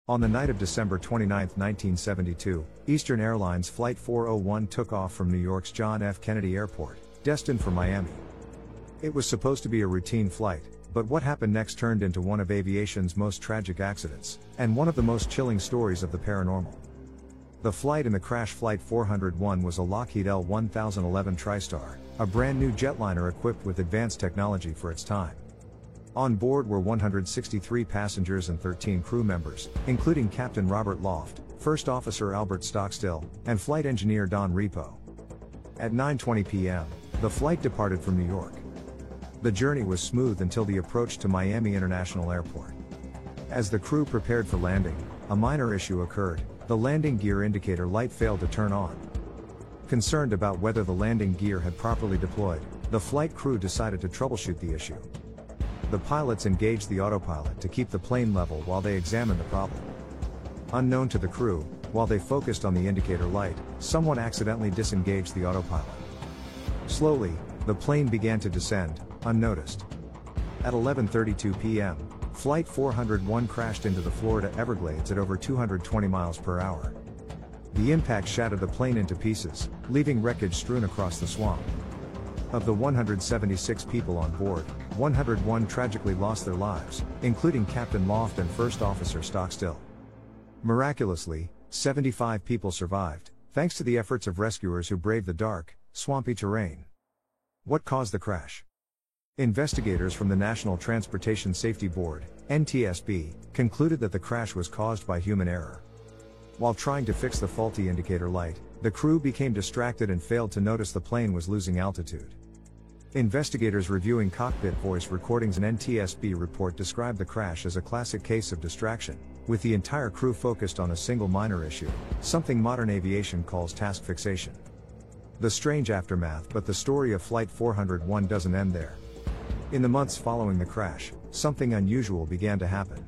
On the night of December 29, 1972, Eastern Airlines Flight 401 took off from New York's John F. Kennedy Airport, destined for Miami. It was supposed to be a routine flight, but what happened next turned into one of aviation's most tragic accidents, and one of the most chilling stories of the paranormal. The flight in the crash, Flight 401, was a Lockheed L-1011 TriStar, a brand new jetliner equipped with advanced technology for its time. On board were 163 passengers and 13 crew members, including Captain Robert Loft, First Officer Albert Stockstill, and Flight Engineer Don Repo. At 9:20 p.m., the flight departed from New York. The journey was smooth until the approach to Miami International Airport. As the crew prepared for landing, a minor issue occurred: the landing gear indicator light failed to turn on. Concerned about whether the landing gear had properly deployed, the flight crew decided to troubleshoot the issue. The pilots engaged the autopilot to keep the plane level while they examined the problem. Unknown to the crew, while they focused on the indicator light, someone accidentally disengaged the autopilot. Slowly, the plane began to descend, unnoticed. At 11:32 p.m., Flight 401 crashed into the Florida Everglades at over 220 miles per hour. The impact shattered the plane into pieces, leaving wreckage strewn across the swamp. Of the 176 people on board, 101 tragically lost their lives, including Captain Loft and First Officer Stockstill. Miraculously, 75 people survived, thanks to the efforts of rescuers who braved the dark, swampy terrain. What caused the crash? Investigators from the National Transportation Safety Board, NTSB, concluded that the crash was caused by human error. While trying to fix the faulty indicator light, the crew became distracted and failed to notice the plane was losing altitude. Investigators reviewing cockpit voice recordings and NTSB report described the crash as a classic case of distraction, with the entire crew focused on a single minor issue, something modern aviation calls task fixation. The strange aftermath, but the story of Flight 401 doesn't end there. In the months following the crash, something unusual began to happen.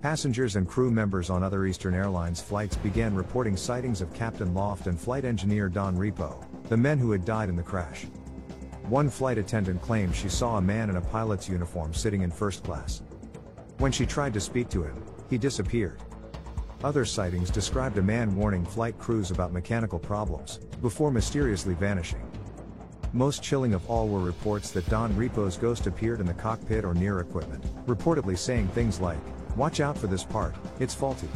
Passengers and crew members on other Eastern Airlines flights began reporting sightings of Captain Loft and Flight Engineer Don Repo, the men who had died in the crash. One flight attendant claimed she saw a man in a pilot's uniform sitting in first class. When she tried to speak to him, he disappeared. Other sightings described a man warning flight crews about mechanical problems, before mysteriously vanishing. Most chilling of all were reports that Don Repo's ghost appeared in the cockpit or near equipment, reportedly saying things like, "Watch out for this part, it's faulty."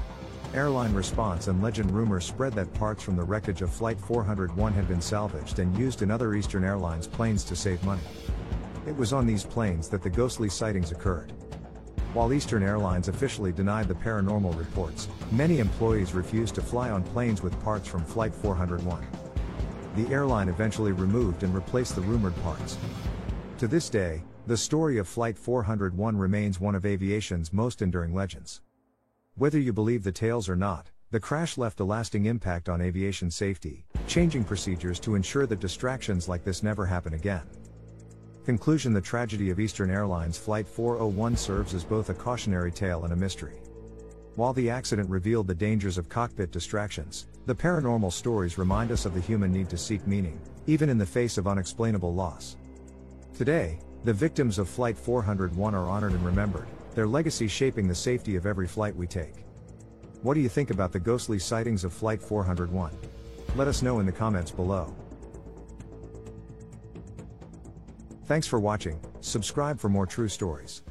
Airline response and legend rumors spread that parts from the wreckage of Flight 401 had been salvaged and used in other Eastern Airlines planes to save money. It was on these planes that the ghostly sightings occurred. While Eastern Airlines officially denied the paranormal reports, many employees refused to fly on planes with parts from Flight 401. The airline eventually removed and replaced the rumored parts. To this day, the story of Flight 401 remains one of aviation's most enduring legends. Whether you believe the tales or not, the crash left a lasting impact on aviation safety, changing procedures to ensure that distractions like this never happen again. Conclusion: the tragedy of Eastern Airlines Flight 401 serves as both a cautionary tale and a mystery. While the accident revealed the dangers of cockpit distractions, the paranormal stories remind us of the human need to seek meaning, even in the face of unexplainable loss. Today, the victims of Flight 401 are honored and remembered, their legacy shaping the safety of every flight we take. What do you think about the ghostly sightings of Flight 401? Let us know in the comments below. Thanks for watching. Subscribe for more true stories.